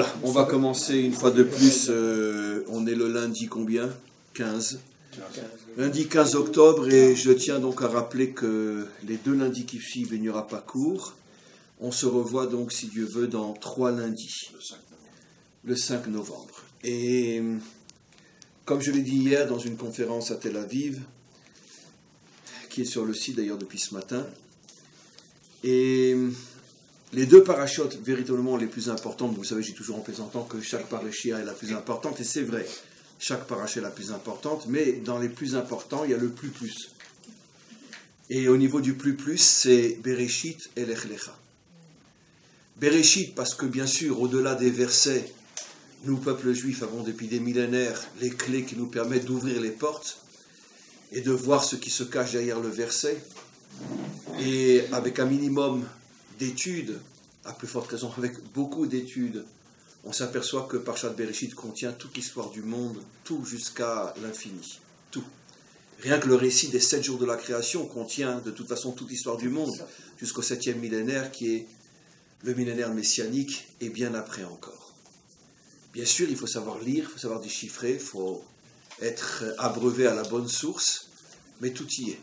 Voilà, on va commencer une fois de plus. On est le lundi combien? 15. Lundi 15 octobre, et je tiens donc à rappeler que les 2 lundis qui suivent, il n'y aura pas cours. On se revoit donc, si Dieu veut, dans 3 lundis, le 5 novembre. Et comme je l'ai dit hier dans une conférence à Tel Aviv, qui est sur le site d'ailleurs depuis ce matin, et les 2 parachutes véritablement les plus importantes, vous savez, j'ai toujours en plaisantant que chaque parachia est la plus importante, et c'est vrai, chaque paracha est la plus importante, mais dans les plus importants, il y a le plus. Et au niveau du plus, c'est Bereshit et Lech Lecha. Bereshit, parce que bien sûr, au-delà des versets, nous, peuple juif, avons depuis des millénaires les clés qui nous permettent d'ouvrir les portes et de voir ce qui se cache derrière le verset. Et avec un minimum d'études, à plus forte raison avec beaucoup d'études, on s'aperçoit que Parashat Bereshit contient toute l'histoire du monde, tout jusqu'à l'infini, tout. Rien que le récit des 7 jours de la création contient de toute façon toute l'histoire du monde, jusqu'au 7e millénaire qui est le millénaire messianique et bien après encore. Bien sûr, il faut savoir lire, il faut savoir déchiffrer, il faut être abreuvé à la bonne source, mais tout y est.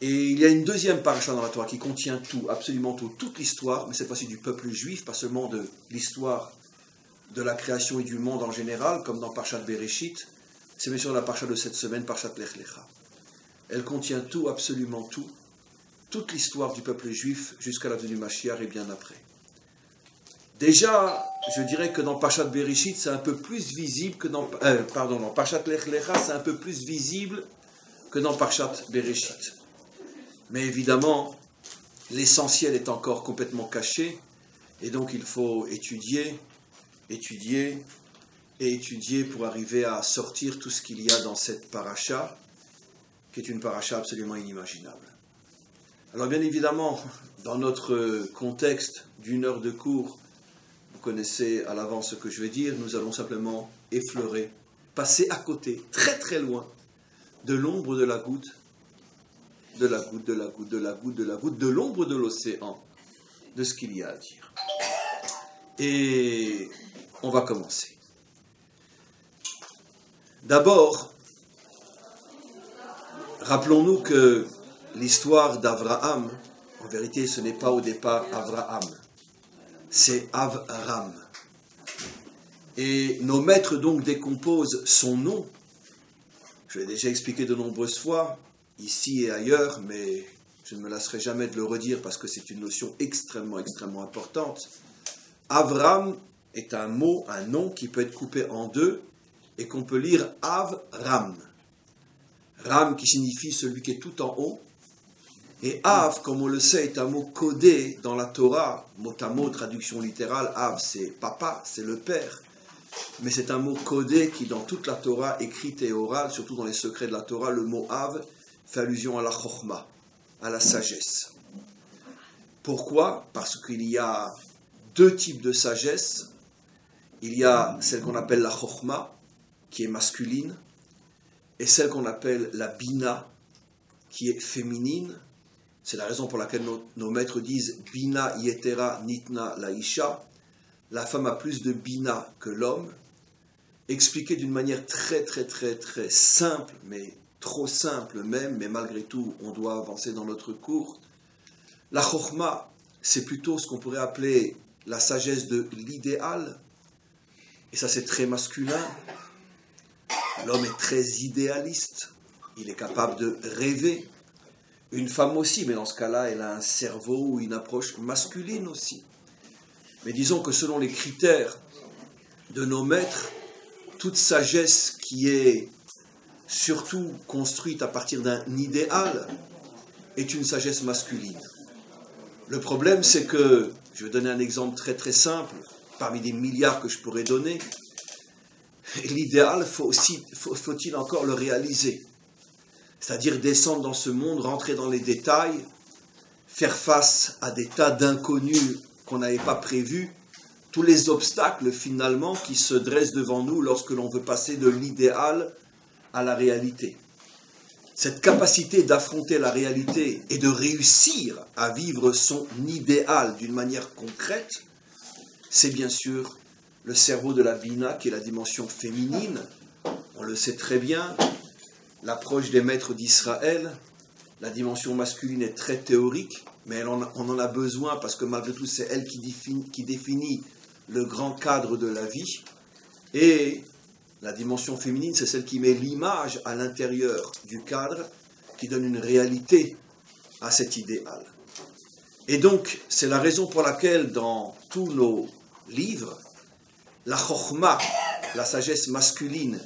Et il y a une deuxième paracha dans la Torah qui contient tout, absolument tout, toute l'histoire, mais cette fois-ci du peuple juif, pas seulement de l'histoire de la création et du monde en général, comme dans Parashat Bereshit, c'est bien sûr la paracha de cette semaine, Parashat Lech Lecha. Elle contient tout, absolument tout, toute l'histoire du peuple juif jusqu'à la venue Mashiach et bien après. Déjà, je dirais que dans Parashat Bereshit, c'est un peu plus visible que dans Parashat Lech Lecha, c'est un peu plus visible que dans Parashat Bereshit. Mais évidemment, l'essentiel est encore complètement caché, et donc il faut étudier pour arriver à sortir tout ce qu'il y a dans cette paracha, qui est une paracha absolument inimaginable. Alors bien évidemment, dans notre contexte d'1 heure de cours, vous connaissez à l'avance ce que je vais dire, nous allons simplement effleurer, passer à côté, très très loin, de l'ombre de la goutte, de l'ombre de l'océan, de ce qu'il y a à dire. Et on va commencer. D'abord, rappelons-nous que l'histoire d'Avraham, en vérité, ce n'est pas au départ Avraham, c'est Avram. Et nos maîtres donc décomposent son nom. Je l'ai déjà expliqué de nombreuses fois, ici et ailleurs, mais je ne me lasserai jamais de le redire parce que c'est une notion extrêmement importante. Avram est un mot, un nom qui peut être coupé en 2 et qu'on peut lire Avram. Ram qui signifie celui qui est tout en haut. Et Av, comme on le sait, est un mot codé dans la Torah, mot à mot, traduction littérale. Av, c'est papa, c'est le père. Mais c'est un mot codé qui, dans toute la Torah, écrite et orale, surtout dans les secrets de la Torah, le mot Av fait allusion à la chokhma, à la sagesse. Pourquoi? Parce qu'il y a 2 types de sagesse. Il y a celle qu'on appelle la chokhma, qui est masculine, et celle qu'on appelle la bina, qui est féminine. C'est la raison pour laquelle nos maîtres disent « bina yetera nitna la isha ». La femme a plus de bina que l'homme, expliqué d'une manière très simple, mais trop simple même, mais malgré tout, on doit avancer dans notre cours. La chokhma, c'est plutôt ce qu'on pourrait appeler la sagesse de l'idéal, et ça c'est très masculin. L'homme est très idéaliste, il est capable de rêver. Une femme aussi, mais dans ce cas-là, elle a un cerveau ou une approche masculine aussi. Mais disons que selon les critères de nos maîtres, toute sagesse qui est surtout construite à partir d'un idéal est une sagesse masculine. Le problème, c'est que, je vais donner un exemple très simple, parmi des milliards que je pourrais donner, l'idéal, faut-il encore le réaliser? C'est-à-dire descendre dans ce monde, rentrer dans les détails, faire face à des tas d'inconnus qu'on n'avait pas prévus, tous les obstacles finalement qui se dressent devant nous lorsque l'on veut passer de l'idéal à la réalité. Cette capacité d'affronter la réalité et de réussir à vivre son idéal d'une manière concrète, c'est bien sûr le cerveau de la Bina, qui est la dimension féminine. On le sait très bien, l'approche des maîtres d'Israël, la dimension masculine est très théorique, mais on en a besoin parce que malgré tout, c'est elle qui définit le grand cadre de la vie. Et la dimension féminine, c'est celle qui met l'image à l'intérieur du cadre, qui donne une réalité à cet idéal. Et donc, c'est la raison pour laquelle dans tous nos livres, la chokhma, la sagesse masculine,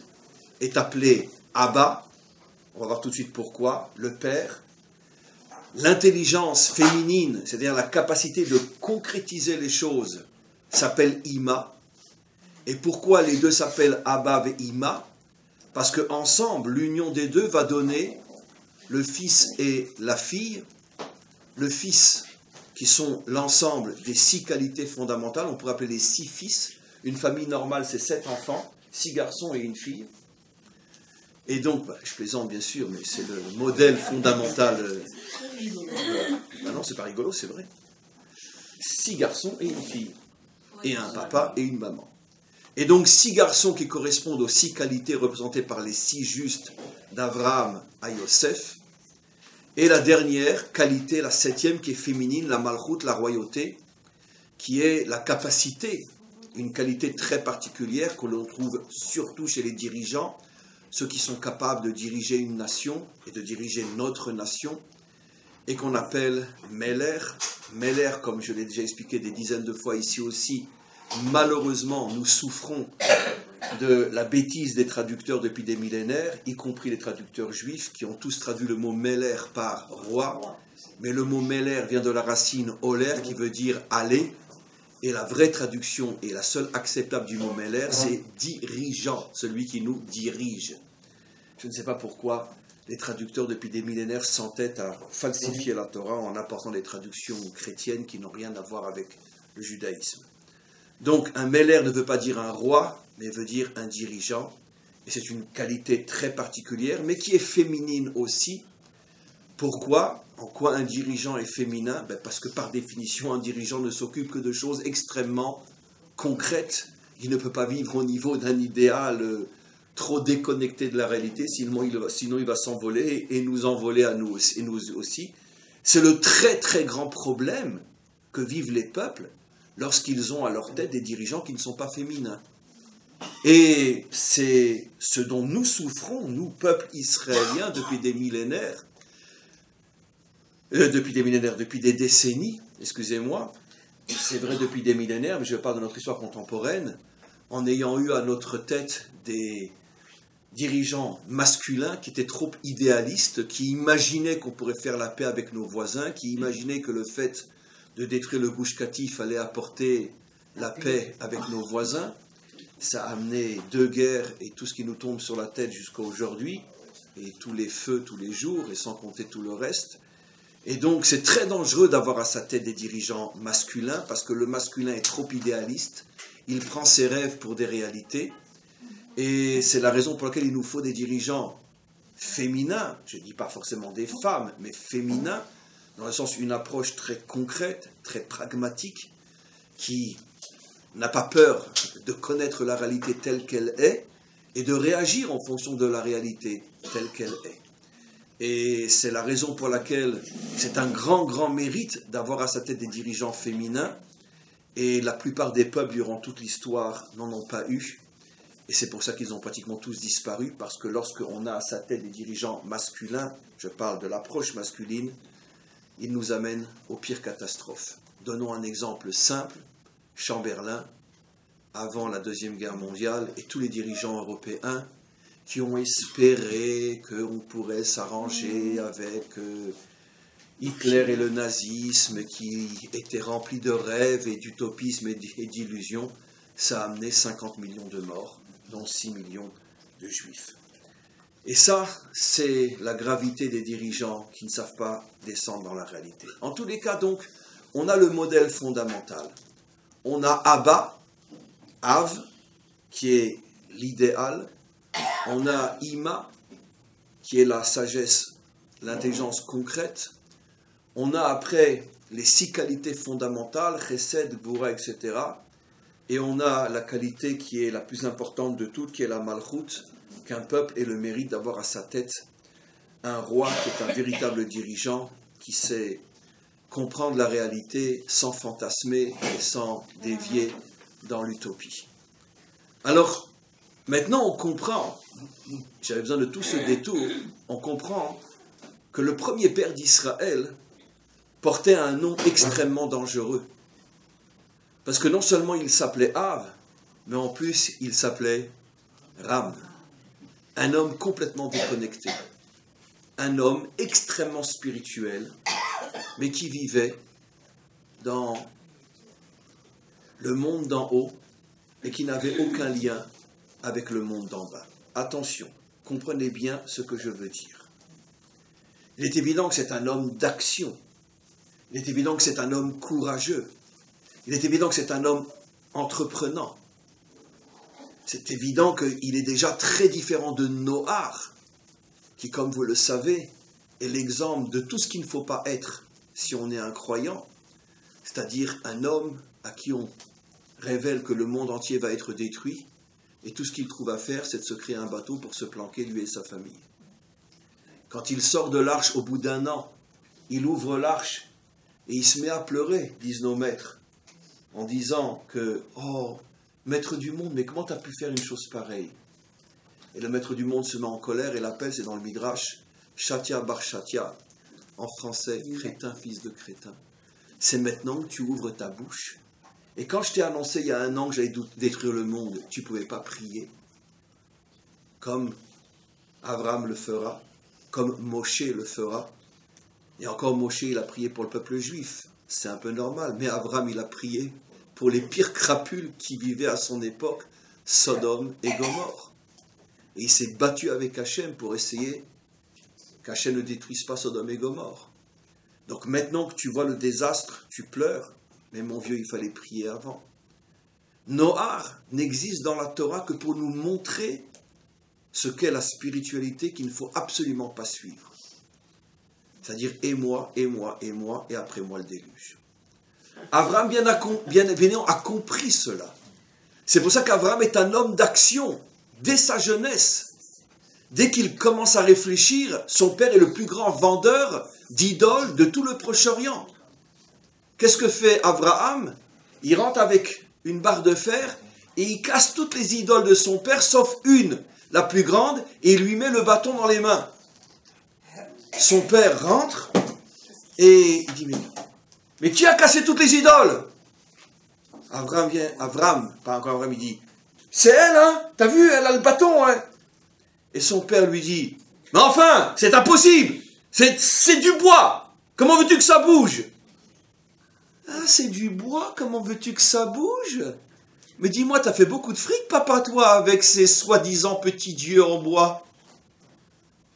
est appelée Abba. On va voir tout de suite pourquoi, le père. L'intelligence féminine, c'est-à-dire la capacité de concrétiser les choses, s'appelle Ima. Et pourquoi les deux s'appellent Abba et Ima? Parce qu'ensemble, l'union des deux va donner le fils et la fille. Le fils, qui sont l'ensemble des 6 qualités fondamentales, on pourrait appeler les 6 fils. Une famille normale, c'est 7 enfants, 6 garçons et une fille. Et donc, je plaisante bien sûr, mais c'est le modèle fondamental. Non, c'est pas rigolo, c'est vrai. 6 garçons et une fille. Et un papa et une maman. Et donc 6 garçons qui correspondent aux 6 qualités représentées par les 6 justes d'Abraham à Yosef. Et la dernière qualité, la 7e, qui est féminine, la malchoute, la royauté, qui est la capacité, une qualité très particulière que l'on trouve surtout chez les dirigeants, ceux qui sont capables de diriger une nation et de diriger notre nation, et qu'on appelle Meller. Meller, comme je l'ai déjà expliqué des dizaines de fois ici aussi, malheureusement, nous souffrons de la bêtise des traducteurs depuis des millénaires, y compris les traducteurs juifs, qui ont tous traduit le mot Meller par roi, mais le mot Meller vient de la racine Oler, qui veut dire aller, et la vraie traduction, et la seule acceptable du mot Meller, c'est dirigeant, celui qui nous dirige. Je ne sais pas pourquoi les traducteurs depuis des millénaires s'entêtent à falsifier la Torah en apportant des traductions chrétiennes qui n'ont rien à voir avec le judaïsme. Donc un Meller ne veut pas dire un roi, mais veut dire un dirigeant, et c'est une qualité très particulière, mais qui est féminine aussi. Pourquoi? En quoi un dirigeant est féminin? Parce que par définition, un dirigeant ne s'occupe que de choses extrêmement concrètes. Il ne peut pas vivre au niveau d'un idéal trop déconnecté de la réalité, sinon il va s'envoler et nous envoler à nous aussi. C'est le très très grand problème que vivent les peuples lorsqu'ils ont à leur tête des dirigeants qui ne sont pas féminins. Et c'est ce dont nous souffrons, nous, peuple israélien, depuis des millénaires, depuis des décennies, excusez-moi, c'est vrai depuis des millénaires, mais je parle de notre histoire contemporaine, en ayant eu à notre tête des dirigeants masculins qui étaient trop idéalistes, qui imaginaient qu'on pourrait faire la paix avec nos voisins, qui imaginaient que le fait de détruire le Gush Katif allait apporter la paix avec nos voisins. Ça a amené 2 guerres et tout ce qui nous tombe sur la tête jusqu'à aujourd'hui, et tous les feux tous les jours, et sans compter tout le reste. Et donc c'est très dangereux d'avoir à sa tête des dirigeants masculins, parce que le masculin est trop idéaliste, il prend ses rêves pour des réalités, et c'est la raison pour laquelle il nous faut des dirigeants féminins, je ne dis pas forcément des femmes, mais féminins, dans le sens une approche très concrète, très pragmatique, qui n'a pas peur de connaître la réalité telle qu'elle est et de réagir en fonction de la réalité telle qu'elle est. Et c'est la raison pour laquelle c'est un grand, grand mérite d'avoir à sa tête des dirigeants féminins, et la plupart des peuples durant toute l'histoire n'en ont pas eu, et c'est pour ça qu'ils ont pratiquement tous disparu, parce que lorsqu'on a à sa tête des dirigeants masculins, je parle de l'approche masculine, ils nous amènent aux pires catastrophes. Donnons un exemple simple. Chamberlain, avant la Deuxième Guerre mondiale, et tous les dirigeants européens qui ont espéré qu'on pourrait s'arranger avec Hitler et le nazisme, qui était rempli de rêves et d'utopisme et d'illusions, ça a amené 50 millions de morts, dont 6 millions de juifs. Et ça, c'est la gravité des dirigeants qui ne savent pas descendre dans la réalité. En tous les cas, donc, on a le modèle fondamental. On a Abba, Av, qui est l'idéal. On a Ima, qui est la sagesse, l'intelligence concrète. On a après les 6 qualités fondamentales, Chesed, Gvura, etc. Et on a la qualité qui est la plus importante de toutes, qui est la malchoute, qu'un peuple ait le mérite d'avoir à sa tête un roi qui est un véritable dirigeant, qui sait comprendre la réalité sans fantasmer et sans dévier dans l'utopie. Alors, maintenant on comprend, j'avais besoin de tout ce détour, on comprend que le premier père d'Israël portait un nom extrêmement dangereux. Parce que non seulement il s'appelait Av, mais en plus il s'appelait Ram. Un homme complètement déconnecté. Un homme extrêmement spirituel, mais qui vivait dans le monde d'en haut et qui n'avait aucun lien avec le monde d'en bas. Attention, comprenez bien ce que je veux dire. Il est évident que c'est un homme d'action. Il est évident que c'est un homme courageux. Il est évident que c'est un homme entreprenant. C'est évident qu'il est déjà très différent de Noach, qui, comme vous le savez, est l'exemple de tout ce qu'il ne faut pas être si on est un croyant, c'est-à-dire un homme à qui on révèle que le monde entier va être détruit, et tout ce qu'il trouve à faire, c'est de se créer un bateau pour se planquer, lui et sa famille. Quand il sort de l'arche au bout d'un an, il ouvre l'arche et il se met à pleurer, disent nos maîtres, en disant que « Oh, maître du monde, mais comment tu as pu faire une chose pareille ?» Et le maître du monde se met en colère et l'appelle, c'est dans le Midrash, « Shatia bar Shatia », en français, « crétin, fils de crétin ». C'est maintenant que tu ouvres ta bouche. Et quand je t'ai annoncé il y a un an que j'allais détruire le monde, tu ne pouvais pas prier, comme Abraham le fera, comme Moshe le fera. Et encore Moshe, il a prié pour le peuple juif. C'est un peu normal. Mais Abraham, il a prié pour les pires crapules qui vivaient à son époque, Sodome et Gomorrhe. Et il s'est battu avec Hachem pour essayer qu'Hachem ne détruise pas Sodome et Gomorrhe. Donc maintenant que tu vois le désastre, tu pleures. Mais mon vieux, il fallait prier avant. Noach n'existe dans la Torah que pour nous montrer ce qu'est la spiritualité qu'il ne faut absolument pas suivre. C'est-à-dire, et moi, et moi, et moi, et après moi le déluge. Abraham, bien évidemment, a compris cela. C'est pour ça qu'Abraham est un homme d'action, dès sa jeunesse. Dès qu'il commence à réfléchir, son père est le plus grand vendeur d'idoles de tout le Proche-Orient. Qu'est-ce que fait Abraham? Il rentre avec une barre de fer et il casse toutes les idoles de son père, sauf une, la plus grande, et il lui met le bâton dans les mains. Son père rentre et il dit, mais qui a cassé toutes les idoles? Abraham, pas encore Abraham, il dit, c'est elle, hein? T'as vu, elle a le bâton, hein? Et son père lui dit, mais enfin, c'est impossible, c'est du bois, comment veux-tu que ça bouge? Ah, c'est du bois, comment veux-tu que ça bouge? Mais dis-moi, t'as fait beaucoup de fric, papa, toi, avec ces soi-disant petits dieux en bois.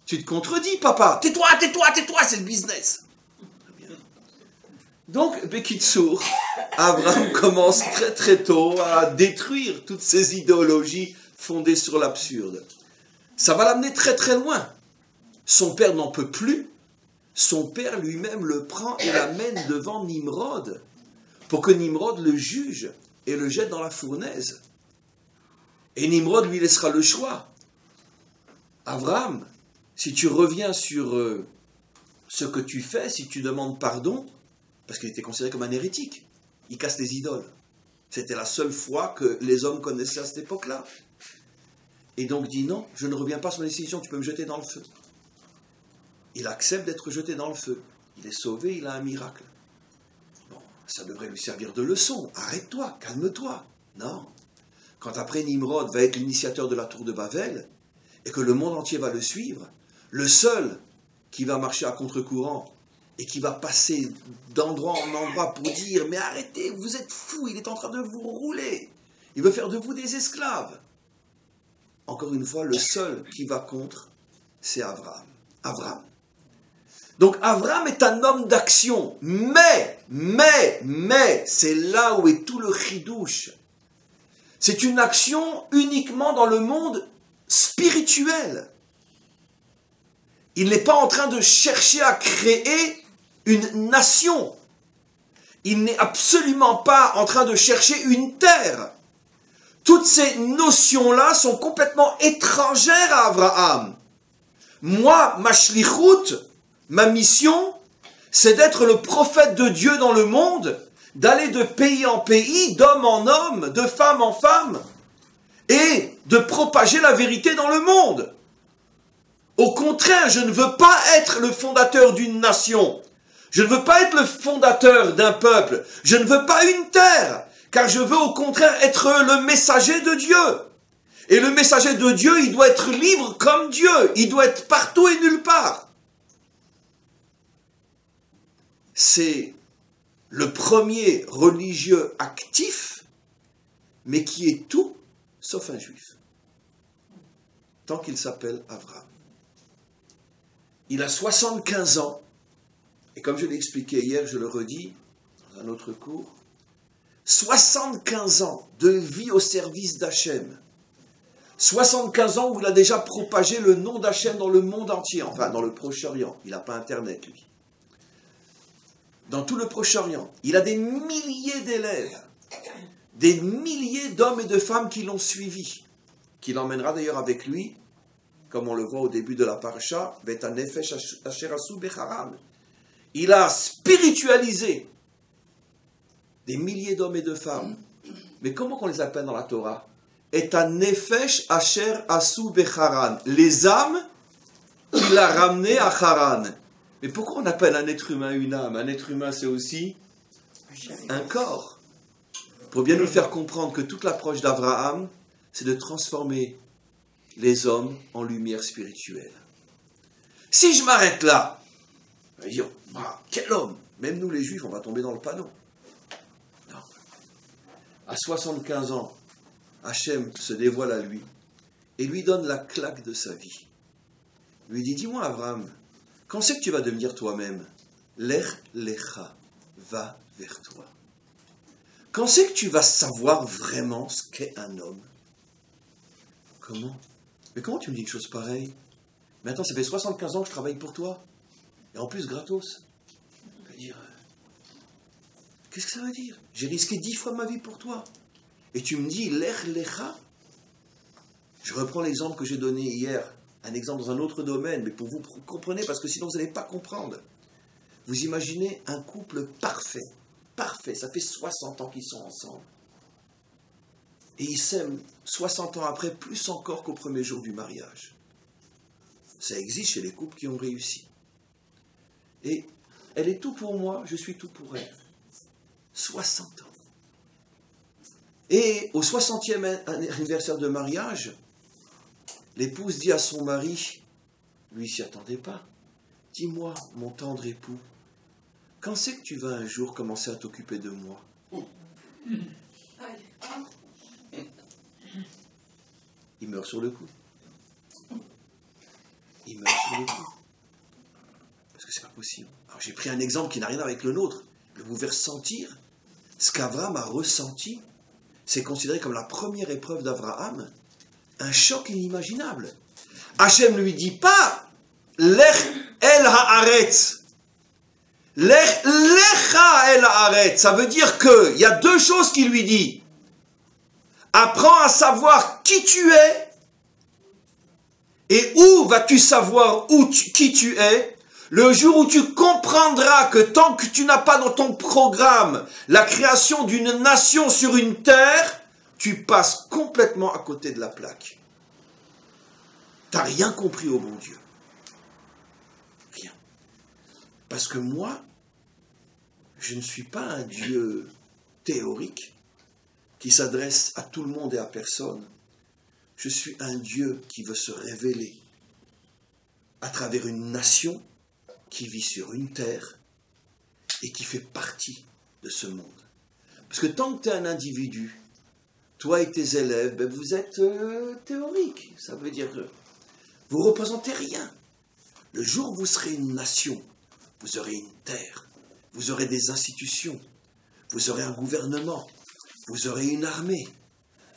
Tu te contredis, papa. Tais-toi, c'est le business. Donc, Bekitsour, Abraham commence très très tôt à détruire toutes ces idéologies fondées sur l'absurde. Ça va l'amener très très loin. Son père n'en peut plus. Son père lui-même le prend et l'amène devant Nimrod pour que Nimrod le juge et le jette dans la fournaise. Et Nimrod lui laissera le choix. Abraham, si tu reviens sur ce que tu fais, si tu demandes pardon, parce qu'il était considéré comme un hérétique, il casse les idoles. C'était la seule foi que les hommes connaissaient à cette époque-là. Et donc dit non, je ne reviens pas sur ma décision, tu peux me jeter dans le feu. Il accepte d'être jeté dans le feu. Il est sauvé, il a un miracle. Bon, ça devrait lui servir de leçon. Arrête-toi, calme-toi. Non. Quand après Nimrod va être l'initiateur de la tour de Babel, et que le monde entier va le suivre, le seul qui va marcher à contre-courant, et qui va passer d'endroit en endroit pour dire « Mais arrêtez, vous êtes fous, il est en train de vous rouler. Il veut faire de vous des esclaves. » Encore une fois, le seul qui va contre, c'est Abraham. Donc Abraham est un homme d'action, mais, c'est là où est tout le chidouche. C'est une action uniquement dans le monde spirituel. Il n'est pas en train de chercher à créer une nation. Il n'est absolument pas en train de chercher une terre. Toutes ces notions-là sont complètement étrangères à Abraham. Moi, ma shlichut, ma mission, c'est d'être le prophète de Dieu dans le monde, d'aller de pays en pays, d'homme en homme, de femme en femme, et de propager la vérité dans le monde. Au contraire, je ne veux pas être le fondateur d'une nation. Je ne veux pas être le fondateur d'un peuple. Je ne veux pas une terre, car je veux au contraire être le messager de Dieu. Et le messager de Dieu, il doit être libre comme Dieu. Il doit être partout et nulle part. C'est le premier religieux actif, mais qui est tout sauf un juif. Tant qu'il s'appelle Abraham. Il a 75 ans, et comme je l'ai expliqué hier, je le redis dans un autre cours, 75 ans de vie au service d'Hachem. 75 ans où il a déjà propagé le nom d'Hachem dans le monde entier, enfin dans le Proche-Orient. Il n'a pas Internet, lui. Dans tout le Proche-Orient. Il a des milliers d'élèves, des milliers d'hommes et de femmes qui l'ont suivi, qu'il emmènera d'ailleurs avec lui, comme on le voit au début de la parasha, il a spiritualisé des milliers d'hommes et de femmes. Mais comment on les appelle dans la Torah? Et un nefesh asher asu becharan, les âmes qu'il a ramenées à Haran. Mais pourquoi on appelle un être humain une âme? Un être humain, c'est aussi un corps. Pour bien nous faire comprendre que toute l'approche d'Abraham, c'est de transformer les hommes en lumière spirituelle. Si je m'arrête là, on va dire, quel homme? Même nous les juifs, on va tomber dans le panneau. Non. À 75 ans, Hachem se dévoile à lui et lui donne la claque de sa vie. Lui dit, dis-moi Abraham, quand c'est que tu vas devenir toi-même? Lech lecha, va vers toi. Quand c'est que tu vas savoir vraiment ce qu'est un homme? Comment? Mais comment tu me dis une chose pareille? Mais attends, ça fait 75 ans que je travaille pour toi. Et en plus, gratos. Je veux dire, qu'est-ce que ça veut dire? J'ai risqué 10 fois ma vie pour toi. Et tu me dis, lech lecha? Je reprends l'exemple que j'ai donné hier. Un exemple dans un autre domaine, mais pour vous comprenez, parce que sinon vous n'allez pas comprendre. Vous imaginez un couple parfait. Parfait, ça fait 60 ans qu'ils sont ensemble. Et ils s'aiment 60 ans après, plus encore qu'au premier jour du mariage. Ça existe chez les couples qui ont réussi. Et elle est tout pour moi, je suis tout pour elle. 60 ans. Et au 60e anniversaire de mariage, l'épouse dit à son mari, lui s'y attendait pas, dis-moi, mon tendre époux, quand c'est que tu vas un jour commencer à t'occuper de moi? Il meurt sur le coup. Il meurt sur le coup. Parce que c'est pas possible. Alors j'ai pris un exemple qui n'a rien avec le nôtre. Mais vous pouvez ressentir ce qu'Abraham a ressenti. C'est considéré comme la première épreuve d'Abraham. Un choc inimaginable. Hachem ne lui dit pas Lech el haaretz. Lech lecha el haaretz. Ça veut dire qu'il y a deux choses qu'il lui dit. Apprends à savoir qui tu es. Et où vas-tu savoir qui tu es? Le jour où tu comprendras que tant que tu n'as pas dans ton programme la création d'une nation sur une terre, tu passes complètement à côté de la plaque. Tu n'as rien compris au bon Dieu. Rien. Parce que moi, je ne suis pas un Dieu théorique qui s'adresse à tout le monde et à personne. Je suis un Dieu qui veut se révéler à travers une nation qui vit sur une terre et qui fait partie de ce monde. Parce que tant que tu es un individu, toi et tes élèves, ben vous êtes théoriques. Ça veut dire que vous ne représentez rien. Le jour où vous serez une nation, vous aurez une terre, vous aurez des institutions, vous aurez un gouvernement, vous aurez une armée,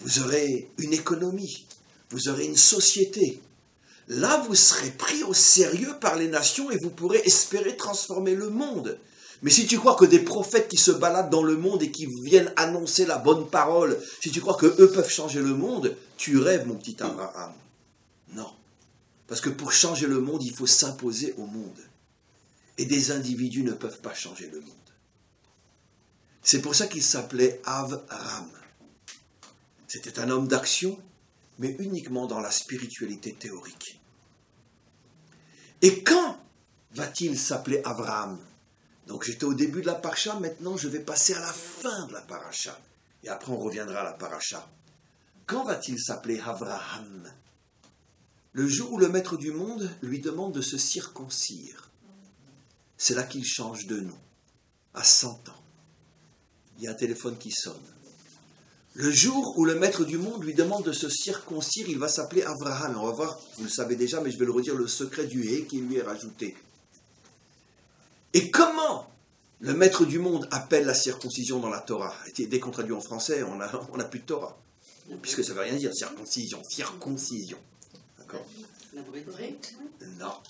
vous aurez une économie, vous aurez une société. Là, vous serez pris au sérieux par les nations et vous pourrez espérer transformer le monde. Mais si tu crois que des prophètes qui se baladent dans le monde et qui viennent annoncer la bonne parole, si tu crois qu'eux peuvent changer le monde, tu rêves, mon petit Abraham. Non. Parce que pour changer le monde, il faut s'imposer au monde. Et des individus ne peuvent pas changer le monde. C'est pour ça qu'il s'appelait Avram. C'était un homme d'action, mais uniquement dans la spiritualité théorique. Et quand va-t-il s'appeler Abraham? Donc j'étais au début de la paracha, maintenant je vais passer à la fin de la paracha. Et après on reviendra à la paracha. Quand va-t-il s'appeler Abraham? Le jour où le maître du monde lui demande de se circoncire. C'est là qu'il change de nom, à 100 ans. Il y a un téléphone qui sonne. Le jour où le maître du monde lui demande de se circoncire, il va s'appeler Abraham. On va voir, vous le savez déjà, mais je vais le redire, le secret du « et » qui lui est rajouté. Et comment le maître du monde appelle la circoncision dans la Torah? Dès qu'on traduit en français, on n'a plus de Torah. Puisque ça ne veut rien dire, circoncision. D'accord? La brite? Non.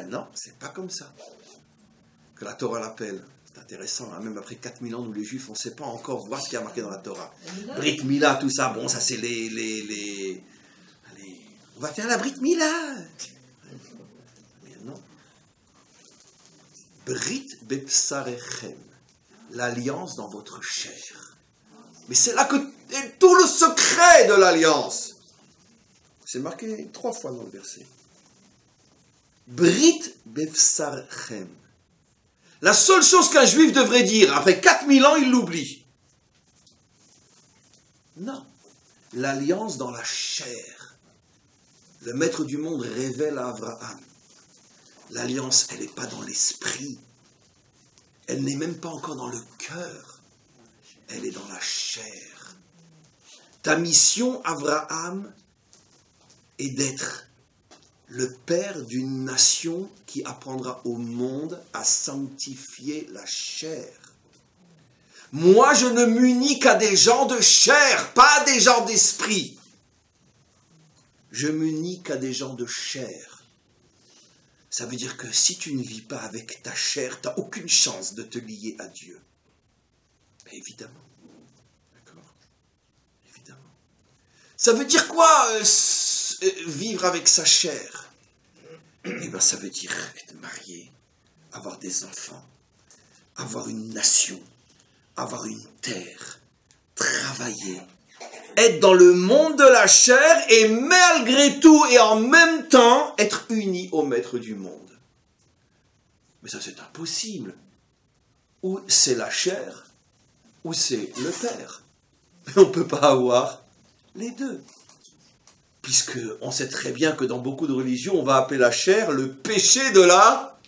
Non, c'est pas comme ça que la Torah l'appelle. C'est intéressant, hein? Même après 4000 ans, nous les Juifs, on ne sait pas encore voir ce qui a marqué dans la Torah. Brit Mila, tout ça, bon, ça c'est les... Allez, on va faire la Brit Mila. Mais non. Brit Bepsarechem, l'alliance dans votre chair. Mais c'est là que est tout le secret de l'alliance. C'est marqué 3 fois dans le verset. Brit Bepsarechem. La seule chose qu'un juif devrait dire, après 4000 ans, il l'oublie. Non. L'alliance dans la chair. Le maître du monde révèle à Abraham. L'alliance, elle n'est pas dans l'esprit. Elle n'est même pas encore dans le cœur. Elle est dans la chair. Ta mission, Abraham, est d'être le père d'une nation qui apprendra au monde à sanctifier la chair. Moi, je ne m'unis qu'à des gens de chair, pas à des gens d'esprit. Je m'unis qu'à des gens de chair. Ça veut dire que si tu ne vis pas avec ta chair, tu n'as aucune chance de te lier à Dieu. Mais évidemment. D'accord? Évidemment. Ça veut dire quoi, vivre avec sa chair? Eh bien, ça veut dire être marié, avoir des enfants, avoir une nation, avoir une terre, travailler, être dans le monde de la chair et malgré tout et en même temps être uni au maître du monde. Mais ça, c'est impossible. Ou c'est la chair, ou c'est le père. Mais on ne peut pas avoir les deux. Puisqu'on sait très bien que dans beaucoup de religions, on va appeler la chair le péché de la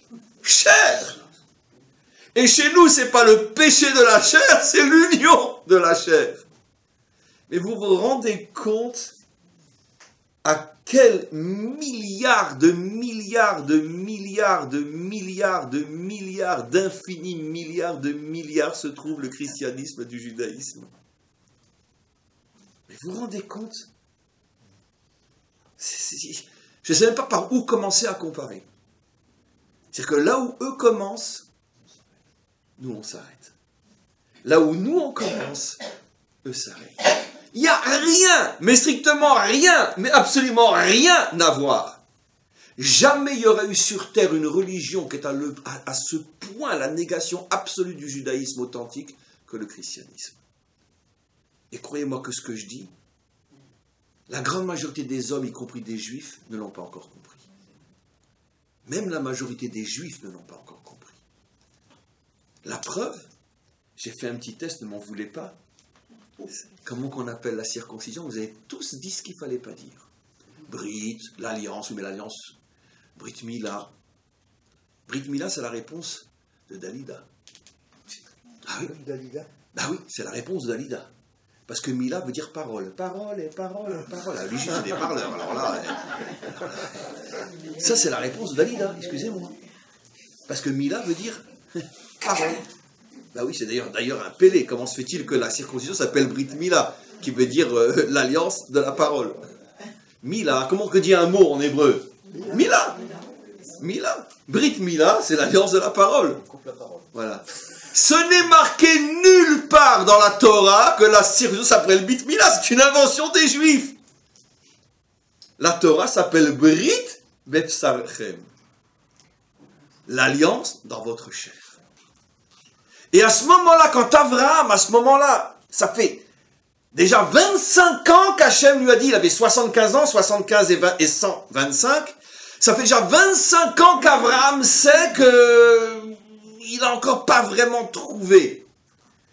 chair. Et chez nous, ce n'est pas le péché de la chair, c'est l'union de la chair. Mais vous vous rendez compte à quel milliards d'infinis milliards de milliards se trouve le christianisme du judaïsme? Mais vous vous rendez compte? Je ne sais même pas par où commencer à comparer. C'est-à-dire que là où eux commencent, nous on s'arrête. Là où nous on commence, eux s'arrêtent. Il n'y a rien, mais strictement rien, mais absolument rien à voir. Jamais il y aurait eu sur terre une religion qui est à ce point la négation absolue du judaïsme authentique que le christianisme. Et croyez-moi que ce que je dis, la grande majorité des hommes, y compris des juifs, ne l'ont pas encore compris. Même la majorité des juifs ne l'ont pas encore compris. La preuve, j'ai fait un petit test, ne m'en voulez pas. Comment qu'on appelle la circoncision? Vous avez tous dit ce qu'il ne fallait pas dire. Brit, l'alliance, mais l'alliance, Brit Mila. Brit Mila, c'est la réponse de Dalida. Ah oui, Dalida. bah oui, c'est la réponse de Dalida. Parce que Mila veut dire parole. Parole et parole et parole. Ah, lui, c'est des parleurs. Alors là, ça, c'est la réponse de Dalida, excusez-moi. Parce que Mila veut dire parole. Bah oui, c'est d'ailleurs un Pélé. Comment se fait-il que la circoncision s'appelle Brit Mila, qui veut dire l'alliance de la parole? Mila, comment que dit un mot en hébreu? Mila. Mila. Brit Mila, c'est l'alliance de la parole. Coupe la parole. Voilà. Ce n'est marqué nulle part dans la Torah que la circoncision s'appelle Brit Mila. C'est une invention des Juifs. La Torah s'appelle Brit Bepsarchem. L'alliance dans votre chair. Et à ce moment-là, quand Abraham, à ce moment-là, ça fait déjà 25 ans qu'Hachem lui a dit, il avait 75 ans, 75 et 125, ça fait déjà 25 ans qu'Abraham sait qu'il n'a encore pas vraiment trouvé.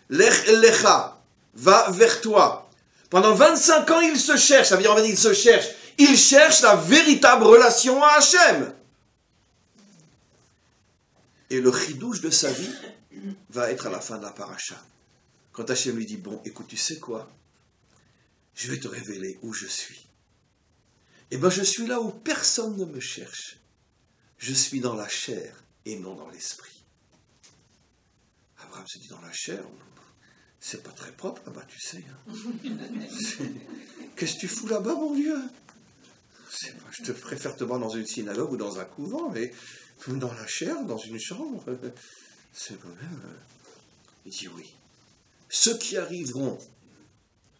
Lech lecha, va vers toi. Pendant 25 ans, il se cherche, ça veut dire, on va dire, il cherche la véritable relation à Hachem. Et le chidouche de sa vie va être à la fin de la paracha. Quand Hachem lui dit, bon, écoute, tu sais quoi? Je vais te révéler où je suis. Eh bien, je suis là où personne ne me cherche. Je suis dans la chair et non dans l'esprit. Abraham se dit, dans la chair, c'est pas très propre, ah bah tu sais. Hein. Qu'est-ce que tu fous là-bas, mon Dieu? Je te préfère te voir dans une synagogue ou dans un couvent, mais dans la chair, dans une chambre, c'est quand même... Il dit oui. Ceux qui arriveront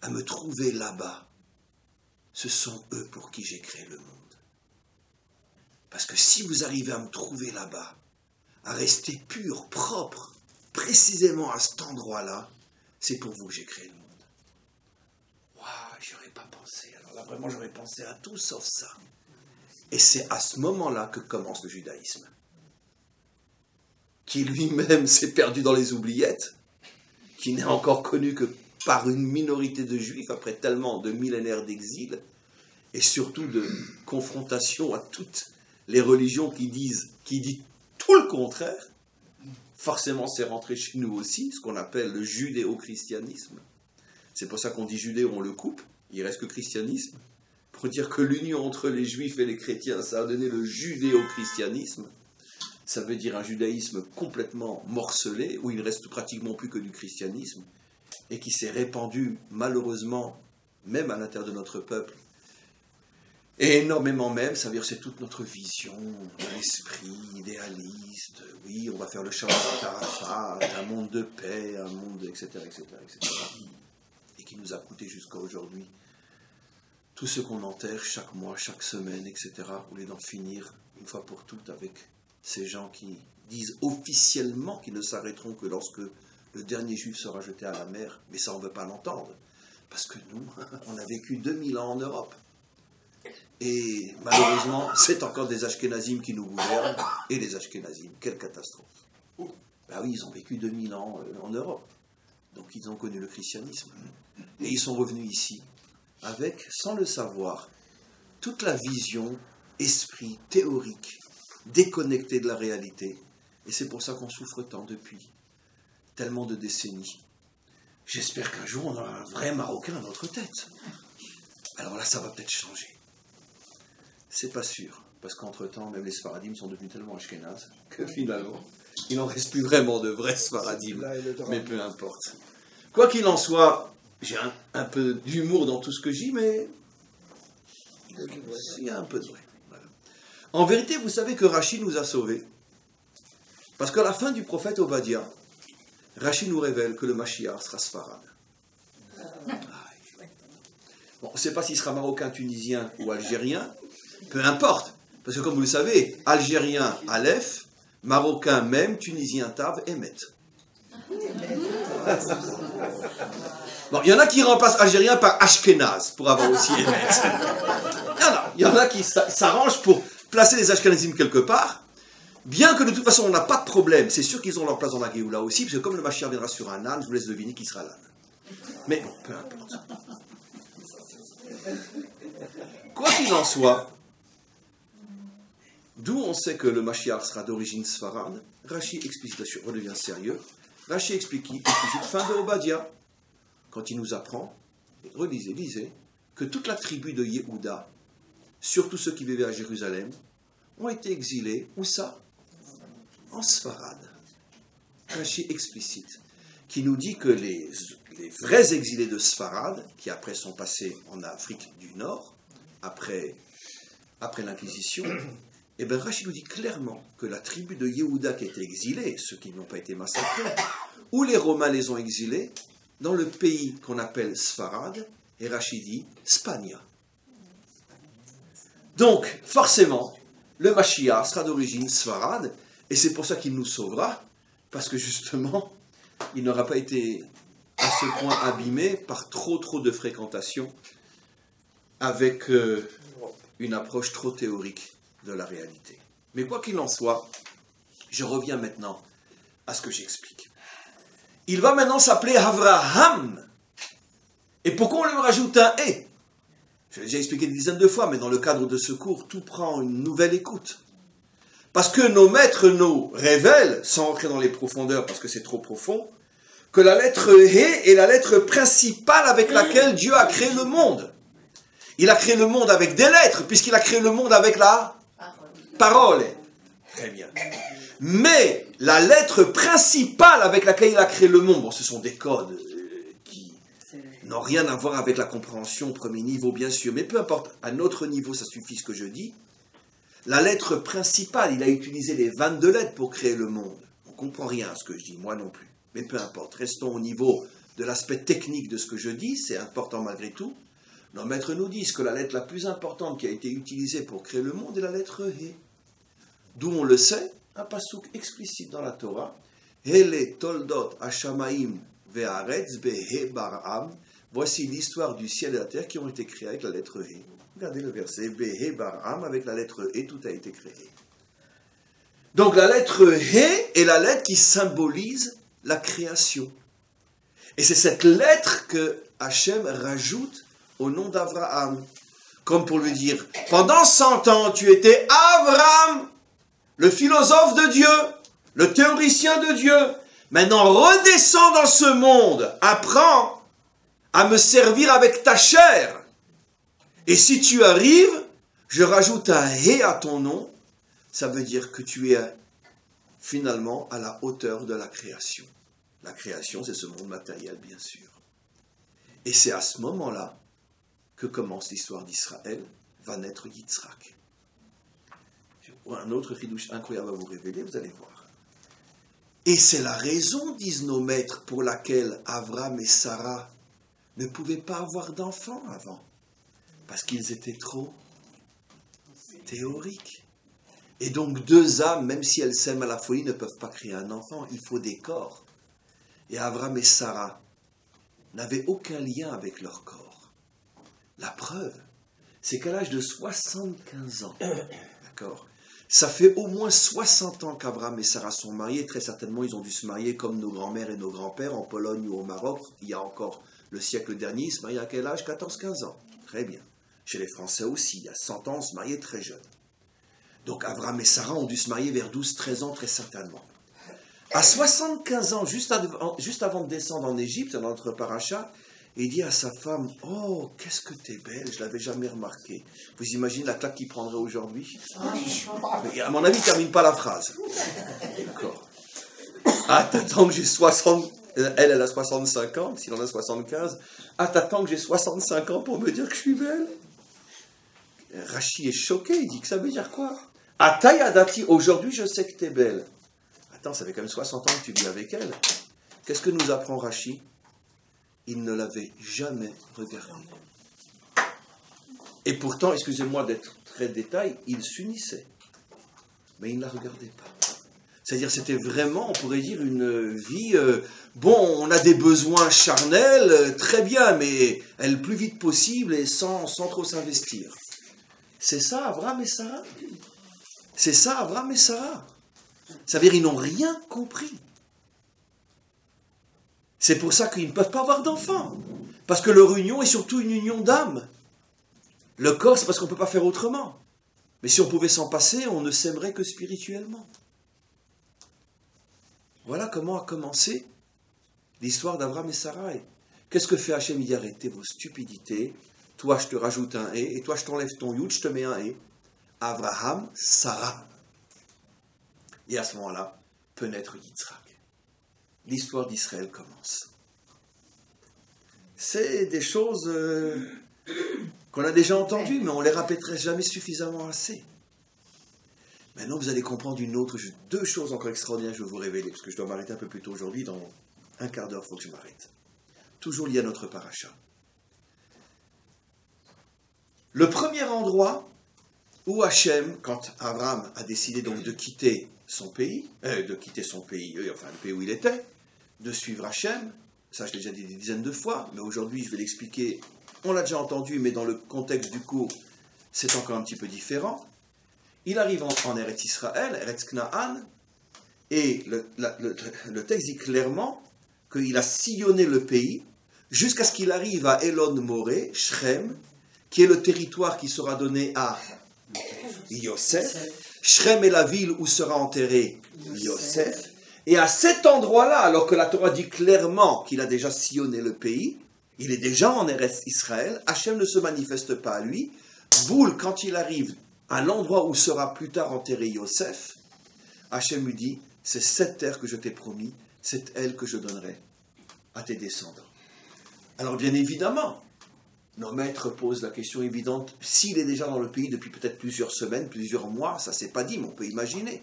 à me trouver là-bas, ce sont eux pour qui j'ai créé le monde. Parce que si vous arrivez à me trouver là-bas, à rester pur, propre, précisément à cet endroit-là, c'est pour vous que j'ai créé le monde. Waouh, j'y aurais pas pensé. Alors là, vraiment, j'aurais pensé à tout sauf ça. Et c'est à ce moment-là que commence le judaïsme, qui lui-même s'est perdu dans les oubliettes, qui n'est encore connu que par une minorité de juifs après tellement de millénaires d'exil, et surtout de confrontation à toutes les religions qui disent tout le contraire. Forcément, c'est rentré chez nous aussi, ce qu'on appelle le judéo-christianisme. C'est pour ça qu'on dit judéo, on le coupe, il reste que christianisme. Pour dire que l'union entre les juifs et les chrétiens, ça a donné le judéo-christianisme. Ça veut dire un judaïsme complètement morcelé, où il ne reste pratiquement plus que du christianisme, et qui s'est répandu, malheureusement, même à l'intérieur de notre peuple, et énormément même, ça veut dire c'est toute notre vision, l'esprit idéaliste, oui, on va faire le Shabbat Arafat, un monde de paix, un monde, etc., et qui nous a coûté jusqu'à aujourd'hui. Tout ce qu'on enterre chaque mois, chaque semaine, etc., vous voulez d'en finir une fois pour toutes avec ces gens qui disent officiellement qu'ils ne s'arrêteront que lorsque le dernier juif sera jeté à la mer, mais ça on ne veut pas l'entendre, parce que nous, on a vécu 2000 ans en Europe. Et malheureusement, c'est encore des Ashkénazim qui nous gouvernent, et les Ashkénazim, quelle catastrophe. Ben oui, ils ont vécu 2000 ans en Europe, donc ils ont connu le christianisme. Et ils sont revenus ici, avec, sans le savoir, toute la vision, esprit, théorique, déconnectée de la réalité. Et c'est pour ça qu'on souffre tant depuis tellement de décennies. J'espère qu'un jour, on aura un vrai Marocain à notre tête. Alors là, ça va peut-être changer. C'est pas sûr, parce qu'entre-temps, même les Sfaradim sont devenus tellement ashkénazes que finalement, il n'en reste plus vraiment de vrais Sfaradim, mais peu importe. Quoi qu'il en soit, j'ai un peu d'humour dans tout ce que je dis, mais il y a un peu de vrai. Voilà. En vérité, vous savez que Rachi nous a sauvés, parce qu'à la fin du prophète Obadiah, Rachi nous révèle que le Mashiach sera Sfarad. Bon, on ne sait pas s'il sera marocain, tunisien ou algérien, peu importe, parce que comme vous le savez, algérien Aleph, marocain même, tunisien Tav et Met. Bon, il y en a qui remplacent algérien par Ashkenaz pour avoir aussi Emet. Il y en a qui s'arrangent pour placer les Ashkenazim quelque part, bien que de toute façon on n'a pas de problème, c'est sûr qu'ils ont leur place dans la Géoula aussi, parce que comme le Mashiach viendra sur un âne, je vous laisse deviner qui sera l'âne. Mais bon, peu importe. Quoi qu'il en soit, d'où on sait que le Mashiach sera d'origine sfarade, Rachi explique, redevient sérieux, Rachi explique fin de Obadiah, quand il nous apprend, lisez, que toute la tribu de Yehuda, surtout ceux qui vivaient à Jérusalem, ont été exilés, où ça? En Sfarad. Rachi explicite, qui nous dit que les vrais exilés de Sfarad, qui après sont passés en Afrique du Nord, après l'Inquisition, Eh bien, Rachid nous dit clairement que la tribu de Yehuda qui a été exilée, ceux qui n'ont pas été massacrés, où les Romains les ont exilés, dans le pays qu'on appelle Sfarad, et Rachid dit Spagna. Donc, forcément, le Mashiach sera d'origine Sfarad, et c'est pour ça qu'il nous sauvera, parce que justement, il n'aura pas été à ce point abîmé par trop de fréquentation avec une approche trop théorique de la réalité. Mais quoi qu'il en soit, je reviens maintenant à ce que j'explique. Il va maintenant s'appeler Avraham. Et pourquoi on lui rajoute un « et » ? Je l'ai déjà expliqué des dizaines de fois, mais dans le cadre de ce cours, tout prend une nouvelle écoute. Parce que nos maîtres nous révèlent, sans entrer dans les profondeurs parce que c'est trop profond, que la lettre « He » est la lettre principale avec laquelle Dieu a créé le monde. Il a créé le monde avec des lettres, puisqu'il a créé le monde avec la parole. Très bien. Mais la lettre principale avec laquelle il a créé le monde, bon, ce sont des codes qui n'ont rien à voir avec la compréhension au premier niveau, bien sûr, mais peu importe, à notre niveau, ça suffit ce que je dis. La lettre principale, il a utilisé les 22 lettres pour créer le monde. On ne comprend rien à ce que je dis, moi non plus. Mais peu importe, restons au niveau de l'aspect technique de ce que je dis, c'est important malgré tout. Nos maîtres nous disent que la lettre la plus importante qui a été utilisée pour créer le monde est la lettre He. D'où on le sait, un passouk explicite dans la Torah, Hele toldot hashamaim ve'aretz behe bar'am. Voici l'histoire du ciel et de la terre qui ont été créés avec la lettre He. Regardez le verset, behe bar'am, avec la lettre He, tout a été créé. Donc la lettre He est la lettre qui symbolise la création. Et c'est cette lettre que Hachem rajoute au nom d'Avraham, comme pour lui dire, pendant 100 ans, tu étais Avraham, le philosophe de Dieu, le théoricien de Dieu. Maintenant, redescends dans ce monde, apprends à me servir avec ta chair. Et si tu arrives, je rajoute un « He » à ton nom, ça veut dire que tu es finalement à la hauteur de la création. La création, c'est ce monde matériel, bien sûr. Et c'est à ce moment-là que commence l'histoire d'Israël, va naître Yitzhak. Un autre chidouche incroyable à vous révéler, vous allez voir. Et c'est la raison, disent nos maîtres, pour laquelle Avram et Sarah ne pouvaient pas avoir d'enfants avant. Parce qu'ils étaient trop théoriques. Et donc deux âmes, même si elles s'aiment à la folie, ne peuvent pas créer un enfant. Il faut des corps. Et Avram et Sarah n'avaient aucun lien avec leur corps. La preuve, c'est qu'à l'âge de 75 ans, d'accord, ça fait au moins 60 ans qu'Abraham et Sarah sont mariés. Très certainement, ils ont dû se marier comme nos grands-mères et nos grands-pères en Pologne ou au Maroc. Il y a encore le siècle dernier, ils se mariaient à quel âge? 14-15 ans. Très bien. Chez les Français aussi, il y a 100 ans, on se mariait très jeune. Donc Abraham et Sarah ont dû se marier vers 12-13 ans, très certainement. À 75 ans, juste avant de descendre en Égypte, dans notre paracha, il dit à sa femme, « Oh, qu'est-ce que t'es belle, je ne l'avais jamais remarqué. » Vous imaginez la claque qu'il prendrait aujourd'hui? Mais à mon avis, il ne termine pas la phrase. D'accord. Ah, t'attends que j'ai 60... Elle a 65 ans, s'il en a 75. Ah, t'attends que j'ai 65 ans pour me dire que je suis belle? Rachi est choqué, il dit que ça veut dire quoi? Atayadati, aujourd'hui je sais que t'es belle. Attends, ça fait quand même 60 ans que tu vis avec elle. Qu'est-ce que nous apprend Rachi? Il ne l'avait jamais regardée. Et pourtant, excusez-moi d'être très détail, ils s'unissaient. Mais il ne la regardait pas. C'est-à-dire, c'était vraiment, on pourrait dire, une vie... bon, on a des besoins charnels, très bien, mais le plus vite possible et sans trop s'investir. C'est ça, Abraham et Sarah. C'est ça, Abraham et Sarah. Ça veut dire, ils n'ont rien compris. C'est pour ça qu'ils ne peuvent pas avoir d'enfants. Parce que leur union est surtout une union d'âme. Le corps, c'est parce qu'on ne peut pas faire autrement. Mais si on pouvait s'en passer, on ne s'aimerait que spirituellement. Voilà comment a commencé l'histoire d'Abraham et Sarah. Qu'est-ce que fait Hachem? Il dit, arrêtez vos stupidités. Toi, je te rajoute un « et » toi, je t'enlève ton « yud », je te mets un « et ». Abraham, Sarah. Et à ce moment-là, peut naître Yitzhak. L'histoire d'Israël commence. C'est des choses qu'on a déjà entendues, mais on ne les répéterait jamais suffisamment assez. Maintenant, vous allez comprendre deux choses encore extraordinaires que je vais vous révéler, parce que je dois m'arrêter un peu plus tôt aujourd'hui, dans un quart d'heure, il faut que je m'arrête. Toujours lié à notre paracha. Le premier endroit où Hachem, quand Abraham a décidé donc de quitter son pays, enfin le pays où il était, de suivre Hachem, ça je l'ai déjà dit des dizaines de fois, mais aujourd'hui je vais l'expliquer, on l'a déjà entendu, mais dans le contexte du cours, c'est encore un petit peu différent. Il arrive en Eretz Israël, Eretz Kna'an, et le texte dit clairement qu'il a sillonné le pays jusqu'à ce qu'il arrive à Elon Moré, Shrem, qui est le territoire qui sera donné à Yosef. Shrem est la ville où sera enterré Yosef. Et à cet endroit-là, alors que la Torah dit clairement qu'il a déjà sillonné le pays, il est déjà en Eretz Israël, Hachem ne se manifeste pas à lui. Boule, quand il arrive à l'endroit où sera plus tard enterré Yosef, Hachem lui dit, c'est cette terre que je t'ai promis, c'est elle que je donnerai à tes descendants. Alors bien évidemment, nos maîtres posent la question évidente, s'il est déjà dans le pays depuis peut-être plusieurs semaines, plusieurs mois, ça s'est pas dit, mais on peut imaginer.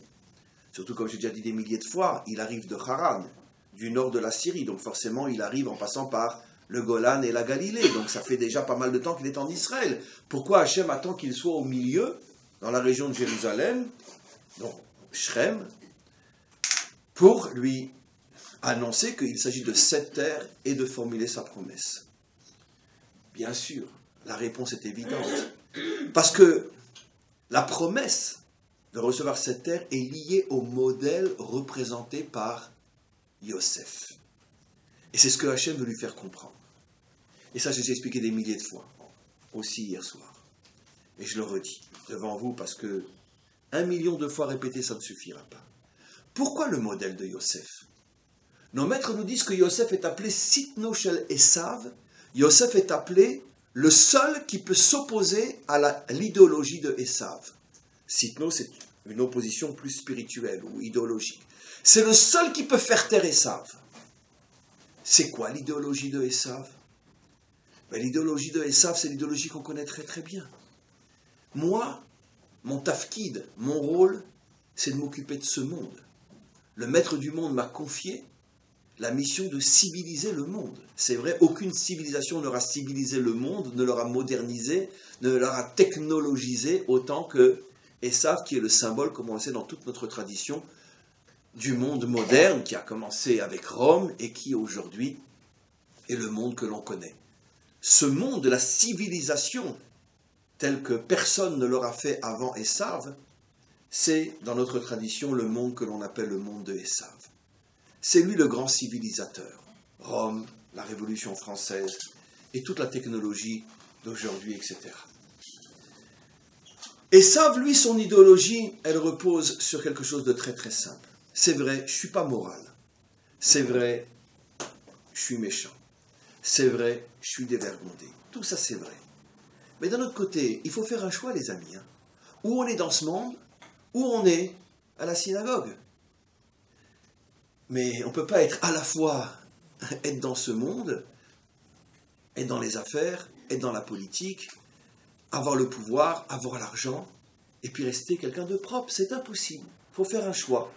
Surtout, comme j'ai déjà dit des milliers de fois, il arrive de Haran, du nord de la Syrie, donc forcément il arrive en passant par le Golan et la Galilée, donc ça fait déjà pas mal de temps qu'il est en Israël. Pourquoi Hachem attend qu'il soit au milieu, dans la région de Jérusalem, donc Shrem, pour lui annoncer qu'il s'agit de cette terre et de formuler sa promesse? Bien sûr, la réponse est évidente. Parce que la promesse de recevoir cette terre est liée au modèle représenté par Yosef. Et c'est ce que Hachem veut lui faire comprendre. Et ça, j'ai expliqué des milliers de fois, aussi hier soir. Et je le redis devant vous parce que 1 million de fois répété, ça ne suffira pas. Pourquoi le modèle de Yosef? Nos maîtres nous disent que Yosef est appelé Sitno Shel Esav. Yosef est appelé le seul qui peut s'opposer à l'idéologie de Esav. Sitno, c'est une opposition plus spirituelle ou idéologique. C'est le seul qui peut faire taire Esav. C'est quoi l'idéologie de Esav? L'idéologie de Esav, c'est l'idéologie qu'on connaît très très bien. Moi, mon tafkid, mon rôle, c'est de m'occuper de ce monde. Le maître du monde m'a confié la mission de civiliser le monde. C'est vrai, aucune civilisation n'aura civilisé le monde, ne l'aura modernisé, ne l'aura technologisé autant que Esav, qui est le symbole, comme on le sait dans toute notre tradition, du monde moderne, qui a commencé avec Rome et qui aujourd'hui est le monde que l'on connaît. Ce monde de la civilisation, tel que personne ne l'aura fait avant Esav, c'est dans notre tradition le monde que l'on appelle le monde de Esav. C'est lui le grand civilisateur. Rome, la Révolution française et toute la technologie d'aujourd'hui, etc. Esav, lui, son idéologie, elle repose sur quelque chose de très très simple. C'est vrai, je ne suis pas moral. C'est vrai, je suis méchant. C'est vrai, je suis dévergondé. Tout ça, c'est vrai. Mais d'un autre côté, il faut faire un choix, les amis. Où on est dans ce monde, où on est à la synagogue. Mais on ne peut pas être à la fois être dans ce monde, être dans les affaires, être dans la politique, avoir le pouvoir, avoir l'argent, et puis rester quelqu'un de propre. C'est impossible. Il faut faire un choix.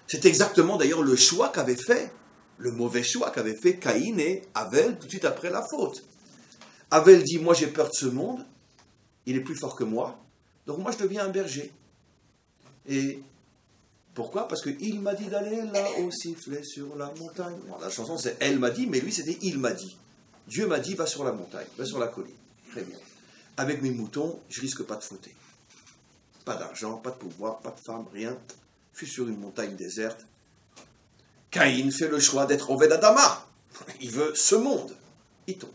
C'est exactement d'ailleurs le choix qu'avaient fait, le mauvais choix qu'avaient fait Caïn et Avel tout de suite après la faute. Avel dit, moi j'ai peur de ce monde, il est plus fort que moi, donc moi je deviens un berger. Et pourquoi? Parce qu'il m'a dit d'aller là-haut siffler sur la montagne. Bon, la chanson c'est elle m'a dit, mais lui c'était il m'a dit. Dieu m'a dit, va sur la montagne, va sur la colline. Très bien. Avec mes moutons, je risque pas de fauter. Pas d'argent, pas de pouvoir, pas de femme, rien. Je suis sur une montagne déserte. Caïn fait le choix d'être Oved Adama. Il veut ce monde. Il tombe.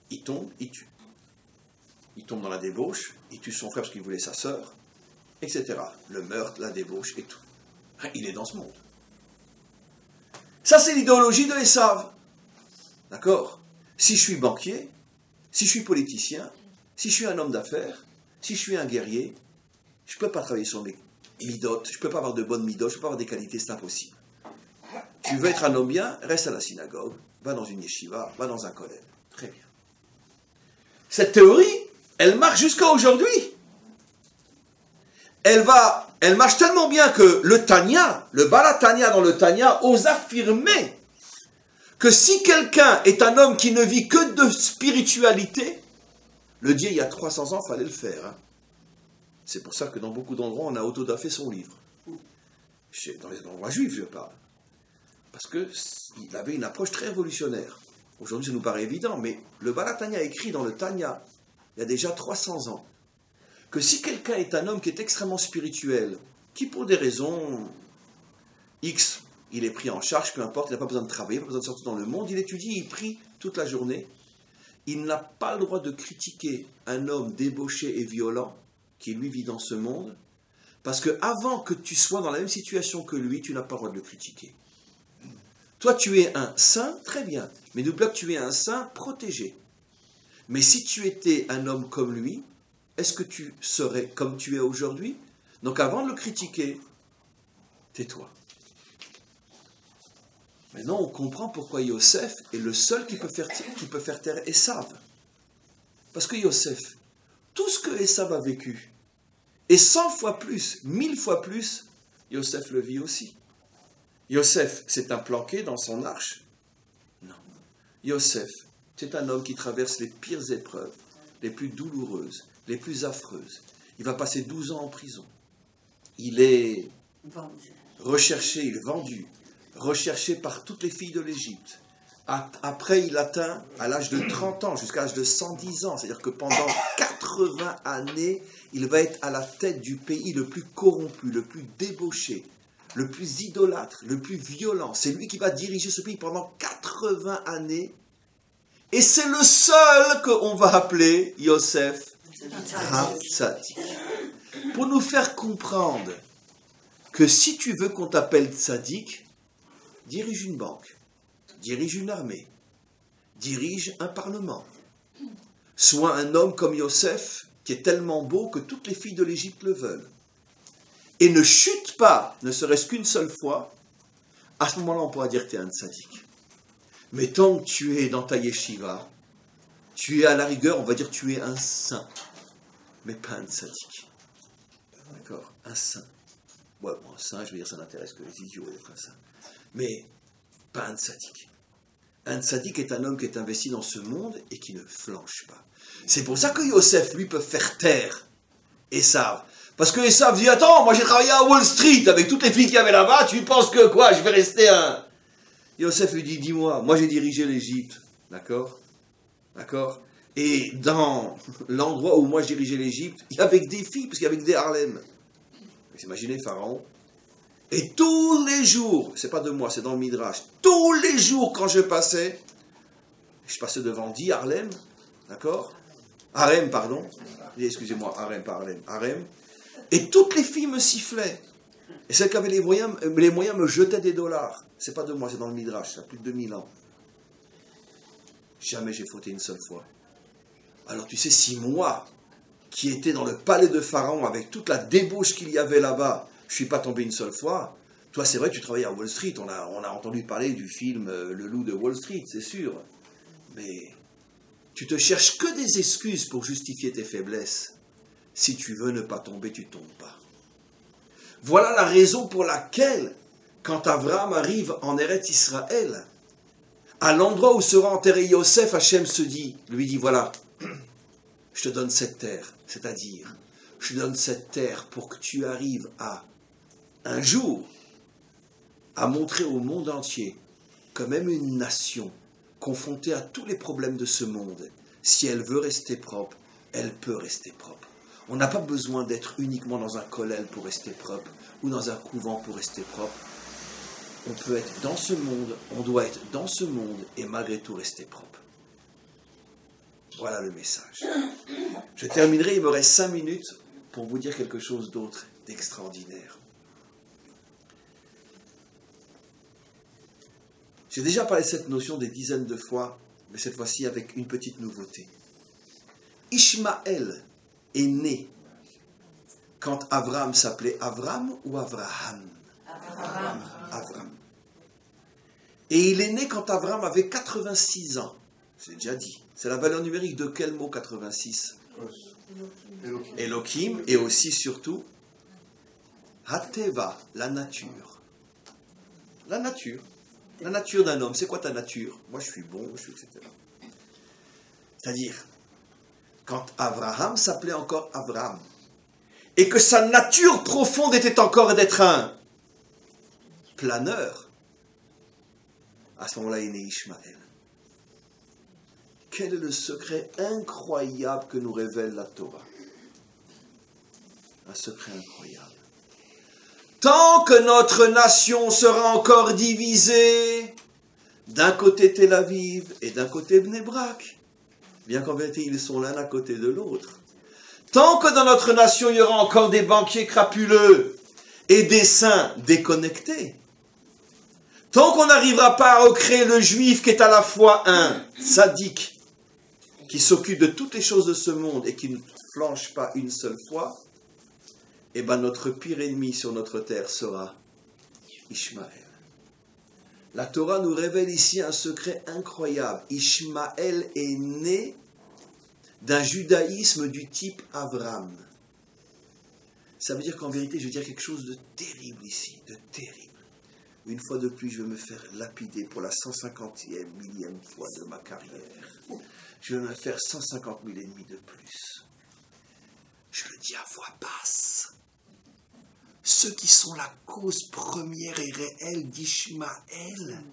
Il tombe, il tue. Il tombe dans la débauche, il tue son frère parce qu'il voulait sa sœur, etc. Le meurtre, la débauche et tout. Il est dans ce monde. Ça, c'est l'idéologie de Esav. D'accord? Si je suis banquier, si je suis politicien, si je suis un homme d'affaires, si je suis un guerrier, je ne peux pas travailler sur mes midotes, je ne peux pas avoir de bonnes midotes, je ne peux pas avoir des qualités, c'est impossible. Tu veux être un homme bien, reste à la synagogue, va dans une yeshiva, va dans un kollel. Très bien. Cette théorie, elle marche jusqu'à aujourd'hui. Elle va elle marche tellement bien que le Tanya, le Baal HaTanya dans le Tanya, ose affirmer que si quelqu'un est un homme qui ne vit que de spiritualité, le dire il y a 300 ans, il fallait le faire. Hein. C'est pour ça que dans beaucoup d'endroits, on a autodafé son livre. Dans les endroits juifs, je parle. Parce qu'il avait une approche très révolutionnaire. Aujourd'hui, ça nous paraît évident, mais le Baal HaTanya a écrit dans le Tanya, il y a déjà 300 ans, que si quelqu'un est un homme qui est extrêmement spirituel, qui pour des raisons X, il est pris en charge, peu importe, il n'a pas besoin de travailler, pas besoin de sortir dans le monde, il étudie, il prie toute la journée, il n'a pas le droit de critiquer un homme débauché et violent qui lui vit dans ce monde, parce que avant que tu sois dans la même situation que lui, tu n'as pas le droit de le critiquer. Toi, tu es un saint, très bien, mais n'oublie pas que tu es un saint protégé. Mais si tu étais un homme comme lui, est-ce que tu serais comme tu es aujourd'hui? Donc avant de le critiquer, tais-toi. Maintenant, on comprend pourquoi Yosef est le seul qui peut faire taire Esav. Parce que Yosef, tout ce que Esav a vécu, et 100 fois plus, 1000 fois plus, Yosef le vit aussi. Yosef s'est implanqué dans son arche? Non. Yosef, c'est un homme qui traverse les pires épreuves, les plus douloureuses, les plus affreuses. Il va passer 12 ans en prison. Il est recherché, il est vendu, recherché par toutes les filles de l'Égypte. Après, il atteint, à l'âge de 30 ans, jusqu'à l'âge de 110 ans, c'est-à-dire que pendant 80 années, il va être à la tête du pays le plus corrompu, le plus débauché, le plus idolâtre, le plus violent. C'est lui qui va diriger ce pays pendant 80 années. Et c'est le seul qu'on va appeler Yosef HaTzadik. Pour nous faire comprendre que si tu veux qu'on t'appelle Tzadik, dirige une banque, dirige une armée, dirige un parlement. Sois un homme comme Yosef, qui est tellement beau que toutes les filles de l'Égypte le veulent. Et ne chute pas, ne serait-ce qu'une seule fois, à ce moment-là, on pourra dire que tu es un tzaddik. Mais tant que tu es dans ta yeshiva, tu es à la rigueur, on va dire que tu es un saint, mais pas un tzaddik. D'accord? Un saint. Ouais, bon, un saint, je veux dire, ça n'intéresse que les idiots d'être un saint. Mais pas un tzaddik. Un tzaddik est un homme qui est investi dans ce monde et qui ne flanche pas. C'est pour ça que Yosef, lui, peut faire taire Esav. Parce que Esav dit, attends, moi j'ai travaillé à Wall Street avec toutes les filles qu'il y avait là-bas, tu penses que quoi, je vais rester un... Yosef lui dit, dis-moi, moi j'ai dirigé l'Égypte, d'accord? D'accord? Et dans l'endroit où moi je dirigeais l'Égypte, il y avait des filles, parce qu'il y avait des Harlem. Vous imaginez Pharaon? Et tous les jours, c'est pas de moi, c'est dans le Midrash, tous les jours quand je passais devant 10 Harlem, d'accord? Harem, pardon. Excusez-moi, Harem, pas Harlem. Harem. Et toutes les filles me sifflaient. Et celles qui avaient les moyens me jetaient des dollars. C'est pas de moi, c'est dans le Midrash, ça a plus de 2000 ans. Jamais j'ai fauté une seule fois. Alors tu sais, si moi, qui étais dans le palais de Pharaon, avec toute la débauche qu'il y avait là-bas, je ne suis pas tombé une seule fois, toi c'est vrai que tu travaillais à Wall Street, on a entendu parler du film Le Loup de Wall Street, c'est sûr. Mais tu te cherches que des excuses pour justifier tes faiblesses. Si tu veux ne pas tomber, tu ne tombes pas. Voilà la raison pour laquelle, quand Abraham arrive en Eretz Israël, à l'endroit où sera enterré Yosef, Hachem lui dit, voilà, je te donne cette terre, c'est-à-dire, je te donne cette terre pour que tu arrives à, un jour, à montrer au monde entier que même une nation, confrontée à tous les problèmes de ce monde, si elle veut rester propre, elle peut rester propre. On n'a pas besoin d'être uniquement dans un kollel pour rester propre, ou dans un couvent pour rester propre. On peut être dans ce monde, on doit être dans ce monde, et malgré tout rester propre. Voilà le message. Je terminerai, il me reste 5 minutes pour vous dire quelque chose d'autre d'extraordinaire. J'ai déjà parlé de cette notion des dizaines de fois, mais cette fois-ci avec une petite nouveauté. Ishmaël est né quand Abraham s'appelait Avram ou Avraham? Avram. Et il est né quand Abraham avait 86 ans. J'ai déjà dit. C'est la valeur numérique de quel mot 86? Elohim, et aussi surtout Hateva, la nature. La nature. La nature d'un homme. C'est quoi ta nature? Moi, je suis bon, je suis etc. C'est-à-dire, quand Abraham s'appelait encore Abraham, et que sa nature profonde était encore d'être un planeur, à ce moment-là est né Ishmaël. Quel est le secret incroyable que nous révèle la Torah? Un secret incroyable. Tant que notre nation sera encore divisée, d'un côté Tel Aviv et d'un côté Bnei Brak, bien qu'en vérité ils sont l'un à côté de l'autre, tant que dans notre nation il y aura encore des banquiers crapuleux et des saints déconnectés, tant qu'on n'arrivera pas à recréer le juif qui est à la fois un sadique, qui s'occupe de toutes les choses de ce monde et qui ne flanche pas une seule fois, eh bien notre pire ennemi sur notre terre sera Ishmaël. La Torah nous révèle ici un secret incroyable. Ishmaël est né d'un judaïsme du type Abraham. Ça veut dire qu'en vérité, je veux dire quelque chose de terrible ici, de terrible. Une fois de plus, je vais me faire lapider pour la 150e, millième fois de ma carrière. Je vais me faire 150 000 ennemis de plus. Je le dis à voix basse. Ceux qui sont la cause première et réelle d'Ishmaël,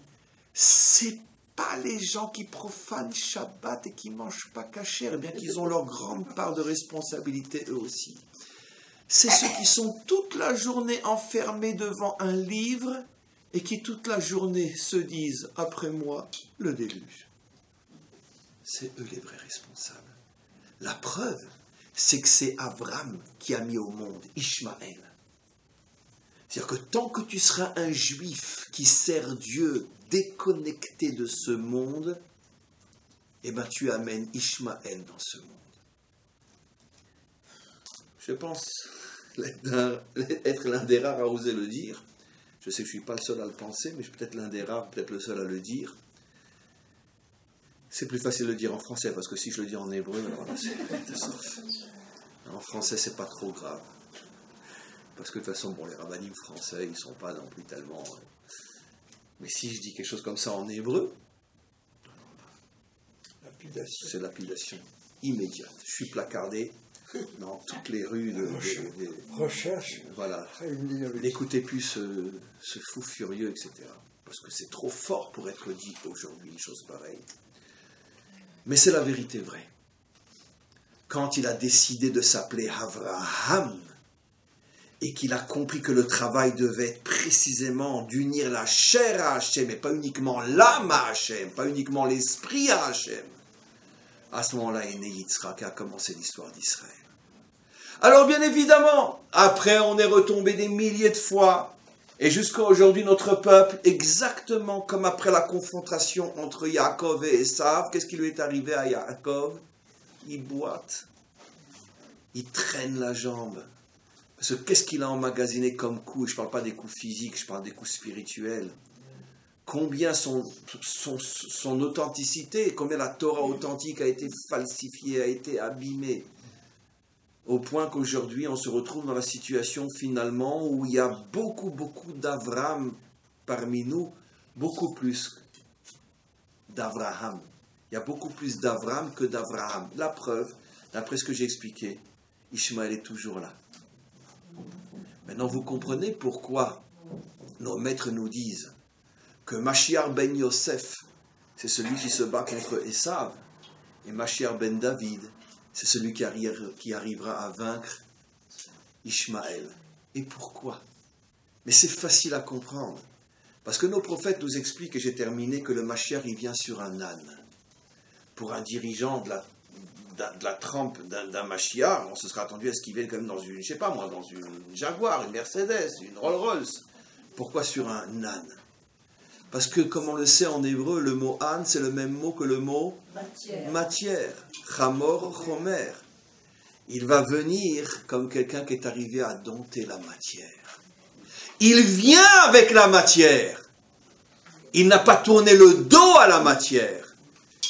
c'est pas les gens qui profanent Shabbat et qui mangent pas kasher, bien qu'ils ont leur grande part de responsabilité eux aussi. C'est ceux qui sont toute la journée enfermés devant un livre et qui toute la journée se disent « après moi, le déluge ». C'est eux les vrais responsables. La preuve, c'est que c'est Abraham qui a mis au monde Ishmaël. C'est-à-dire que tant que tu seras un juif qui sert Dieu déconnecté de ce monde, eh ben tu amènes Ishmaël dans ce monde. Je pense être l'un des rares à oser le dire. Je sais que je ne suis pas le seul à le penser, mais je suis peut-être l'un des rares, peut-être le seul à le dire. C'est plus facile de le dire en français, parce que si je le dis en hébreu, alors là, c'est catastrophe. En français, c'est pas trop grave. Parce que de toute façon, bon, les rabbinim français, ils ne sont pas non plus tellement... Mais si je dis quelque chose comme ça en hébreu, c'est lapidation immédiate. Je suis placardé dans toutes les rues de recherche. Voilà. N'écoutez plus ce fou furieux, etc. Parce que c'est trop fort pour être dit aujourd'hui, une chose pareille. Mais c'est la vérité vraie. Quand il a décidé de s'appeler Avraham, et qu'il a compris que le travail devait être précisément d'unir la chair à Hachem, et pas uniquement l'âme à Hachem, pas uniquement l'esprit à Hachem, à ce moment-là est né Yitzhak et a commencé l'histoire d'Israël. Alors bien évidemment, après on est retombé des milliers de fois, et jusqu'à aujourd'hui notre peuple, exactement comme après la confrontation entre Yaakov et Esav, qu'est-ce qui lui est arrivé à Yaakov? Il boite, il traîne la jambe. Parce que qu'est-ce qu'il a emmagasiné comme coups? Je ne parle pas des coups physiques, je parle des coups spirituels. Combien son authenticité, combien la Torah authentique a été falsifiée, a été abîmée. Au point qu'aujourd'hui, on se retrouve dans la situation finalement où il y a beaucoup d'Avraham parmi nous, beaucoup plus d'Avraham. Il y a beaucoup plus d'Avraham que d'Avraham. La preuve, d'après ce que j'ai expliqué, Ishmaël est toujours là. Maintenant, vous comprenez pourquoi nos maîtres nous disent que Mashiach ben Yosef, c'est celui qui se bat contre Esav, et Mashiach ben David, c'est celui qui arrivera à vaincre Ishmaël. Et pourquoi? Mais c'est facile à comprendre. Parce que nos prophètes nous expliquent, et j'ai terminé, que le Mashiach, il vient sur un âne. Pour un dirigeant de la trempe d'un Mashiach, on se serait attendu à ce qu'il vienne quand même dans une, je sais pas moi, dans une Jaguar, une Mercedes, une Rolls-Royce. Pourquoi sur un âne? Parce que, comme on le sait en hébreu, le mot âne, c'est le même mot que le mot matière. Chamor, chomer. Il va venir comme quelqu'un qui est arrivé à dompter la matière. Il vient avec la matière. Il n'a pas tourné le dos à la matière.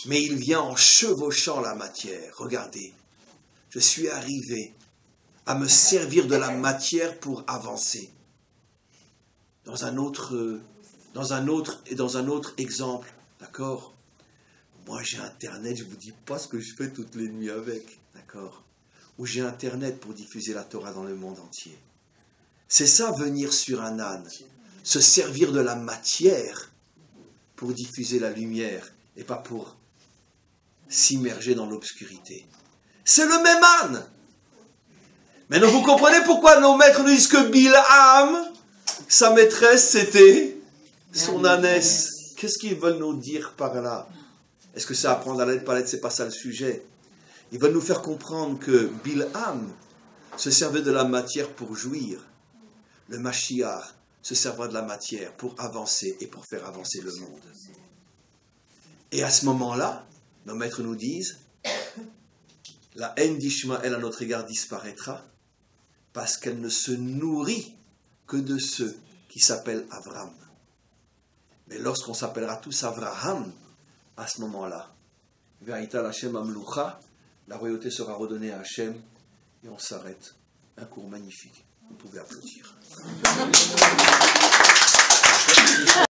Mais il vient en chevauchant la matière. Regardez, je suis arrivé à me servir de la matière pour avancer. Dans un autre exemple, d'accord? Moi j'ai Internet, je ne vous dis pas ce que je fais toutes les nuits avec, d'accord? Ou j'ai Internet pour diffuser la Torah dans le monde entier. C'est ça, venir sur un âne, se servir de la matière pour diffuser la lumière et pas pour s'immerger dans l'obscurité. C'est le même âne. Maintenant, vous comprenez pourquoi nos maîtres nous disent que Bilham, sa maîtresse, c'était son ânesse. Qu'est-ce qu'ils veulent nous dire par là? Est-ce que c'est apprendre à l'aide par l'aide? C'est pas ça le sujet. Ils veulent nous faire comprendre que Bilham se servait de la matière pour jouir. Le Mashiach se servera de la matière pour avancer et pour faire avancer le monde. Et à ce moment-là, nos maîtres nous disent, la haine d'Ishmaël à notre égard disparaîtra parce qu'elle ne se nourrit que de ceux qui s'appellent Avram. Mais lorsqu'on s'appellera tous Avraham, à ce moment-là, Ve'aïtal Hashem Amlucha, la royauté sera redonnée à Hashem et on s'arrête. Un cours magnifique. Vous pouvez applaudir.